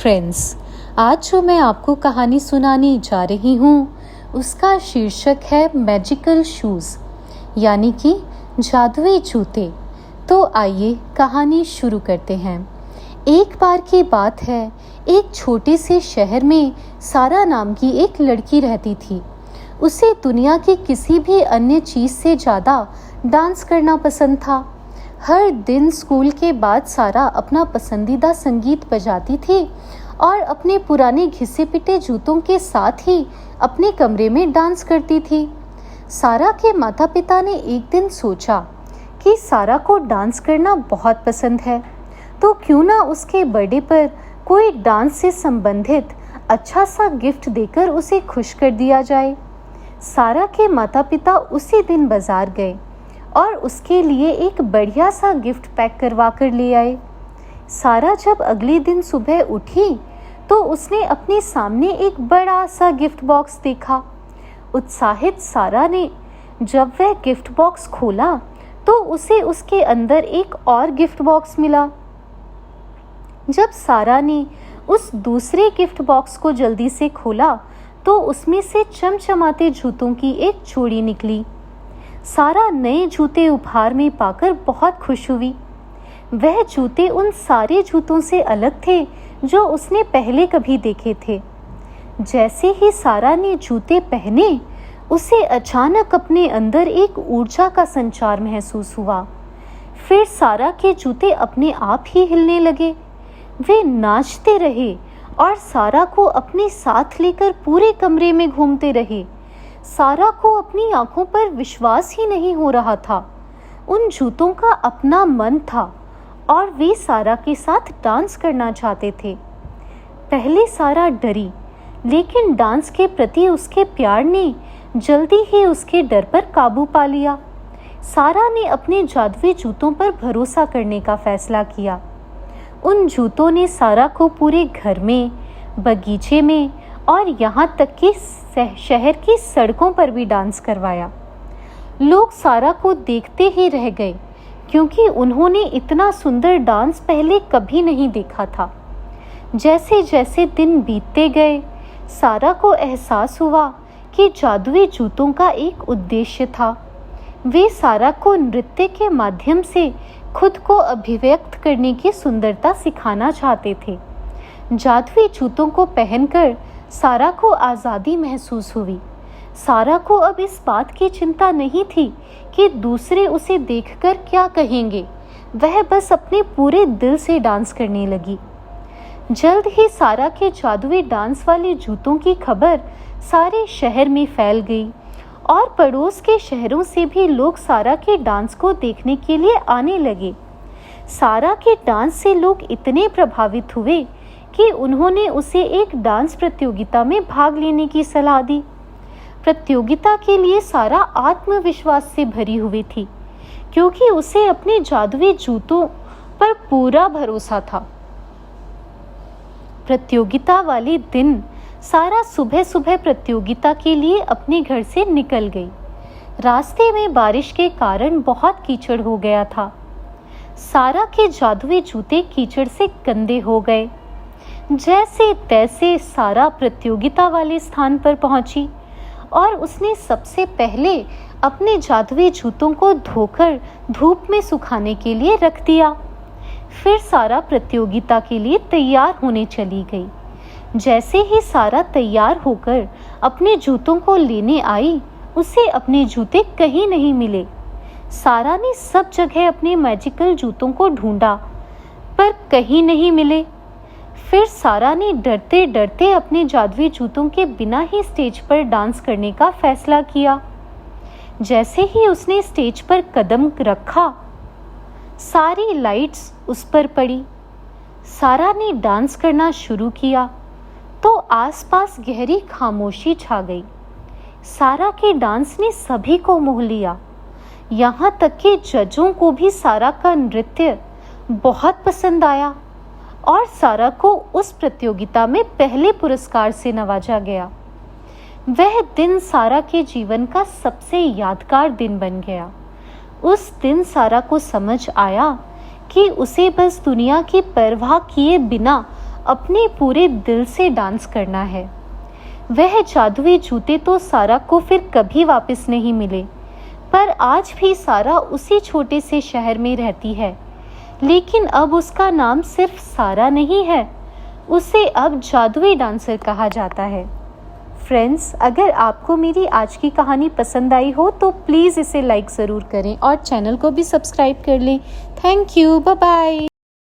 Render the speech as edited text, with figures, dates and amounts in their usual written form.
Friends, आज जो मैं आपको कहानी सुनाने जा रही हूँ उसका शीर्षक है मैजिकल शूज़, यानी कि जादुई जूते। तो आइए कहानी शुरू करते हैं। एक बार की बात है, एक छोटे से शहर में सारा नाम की एक लड़की रहती थी। उसे दुनिया की किसी भी अन्य चीज़ से ज़्यादा डांस करना पसंद था। हर दिन स्कूल के बाद सारा अपना पसंदीदा संगीत बजाती थी और अपने पुराने घिसे पिटे जूतों के साथ ही अपने कमरे में डांस करती थी। सारा के माता पिता ने एक दिन सोचा कि सारा को डांस करना बहुत पसंद है, तो क्यों ना उसके बर्थडे पर कोई डांस से संबंधित अच्छा सा गिफ्ट देकर उसे खुश कर दिया जाए। सारा के माता पिता उसी दिन बाजार गए और उसके लिए एक बढ़िया सा गिफ्ट पैक करवा कर ले आए। सारा जब अगले दिन सुबह उठी तो उसने अपने सामने एक बड़ा सा गिफ्ट बॉक्स देखा। उत्साहित सारा ने जब वह गिफ्ट बॉक्स खोला तो उसे उसके अंदर एक और गिफ्ट बॉक्स मिला। जब सारा ने उस दूसरे गिफ्ट बॉक्स को जल्दी से खोला तो उसमें से चमचमाते जूतों की एक जोड़ी निकली। सारा नए जूते उपहार में पाकर बहुत खुश हुई। वह जूते उन सारे जूतों से अलग थे जो उसने पहले कभी देखे थे। जैसे ही सारा ने जूते पहने, उसे अचानक अपने अंदर एक ऊर्जा का संचार महसूस हुआ। फिर सारा के जूते अपने आप ही हिलने लगे। वे नाचते रहे और सारा को अपने साथ लेकर पूरे कमरे में घूमते रहे। सारा को अपनी आंखों पर विश्वास ही नहीं हो रहा था। उन जूतों का अपना मन था और वे सारा के साथ डांस करना चाहते थे। पहले सारा डरी, लेकिन डांस के प्रति उसके प्यार ने जल्दी ही उसके डर पर काबू पा लिया। सारा ने अपने जादुई जूतों पर भरोसा करने का फैसला किया। उन जूतों ने सारा को पूरे घर में, बगीचे में और यहाँ तक कि शहर की सड़कों पर भी डांस करवाया। लोग सारा को देखते ही रह गए, क्योंकि उन्होंने इतना सुंदर डांस पहले कभी नहीं देखा था। जैसे जैसे दिन बीतते गए, सारा को एहसास हुआ कि जादुई जूतों का एक उद्देश्य था। वे सारा को नृत्य के माध्यम से खुद को अभिव्यक्त करने की सुंदरता सिखाना चाहते थे। जादुई जूतों को पहनकर सारा को आज़ादी महसूस हुई। सारा को अब इस बात की चिंता नहीं थी कि दूसरे उसे देखकर क्या कहेंगे। वह बस अपने पूरे दिल से डांस करने लगी। जल्द ही सारा के जादुई डांस वाले जूतों की खबर सारे शहर में फैल गई और पड़ोस के शहरों से भी लोग सारा के डांस को देखने के लिए आने लगे। सारा के डांस से लोग इतने प्रभावित हुए कि उन्होंने उसे एक डांस प्रतियोगिता में भाग लेने की सलाह दी। प्रतियोगिता के लिए सारा आत्मविश्वास से भरी हुई थी, क्योंकि उसे अपने जादुई जूतों पर पूरा भरोसा था। प्रतियोगिता वाले दिन सारा सुबह सुबह प्रतियोगिता के लिए अपने घर से निकल गई। रास्ते में बारिश के कारण बहुत कीचड़ हो गया था। सारा के जादुई जूते कीचड़ से गंदे हो गए। जैसे तैसे सारा प्रतियोगिता वाले स्थान पर पहुंची और उसने सबसे पहले अपने जादुई जूतों को धोकर धूप में सुखाने के लिए रख दिया। फिर सारा प्रतियोगिता के लिए तैयार होने चली गई। जैसे ही सारा तैयार होकर अपने जूतों को लेने आई, उसे अपने जूते कहीं नहीं मिले। सारा ने सब जगह अपने मैजिकल जूतों को ढूंढा, पर कहीं नहीं मिले। फिर सारा ने डरते डरते अपने जादुई जूतों के बिना ही स्टेज पर डांस करने का फैसला किया। जैसे ही उसने स्टेज पर कदम रखा, सारी लाइट्स उस पर पड़ी। सारा ने डांस करना शुरू किया तो आसपास गहरी खामोशी छा गई। सारा के डांस ने सभी को मोह लिया। यहाँ तक कि जजों को भी सारा का नृत्य बहुत पसंद आया और सारा को उस प्रतियोगिता में पहले पुरस्कार से नवाजा गया। वह दिन सारा के जीवन का सबसे यादगार दिन बन गया। उस दिन सारा को समझ आया कि उसे बस दुनिया की परवाह किए बिना अपने पूरे दिल से डांस करना है। वह जादुई जूते तो सारा को फिर कभी वापस नहीं मिले, पर आज भी सारा उसी छोटे से शहर में रहती है। लेकिन अब उसका नाम सिर्फ सारा नहीं है, उसे अब जादुई डांसर कहा जाता है। फ्रेंड्स, अगर आपको मेरी आज की कहानी पसंद आई हो तो प्लीज़ इसे लाइक ज़रूर करें और चैनल को भी सब्सक्राइब कर लें। Thank you, bye bye.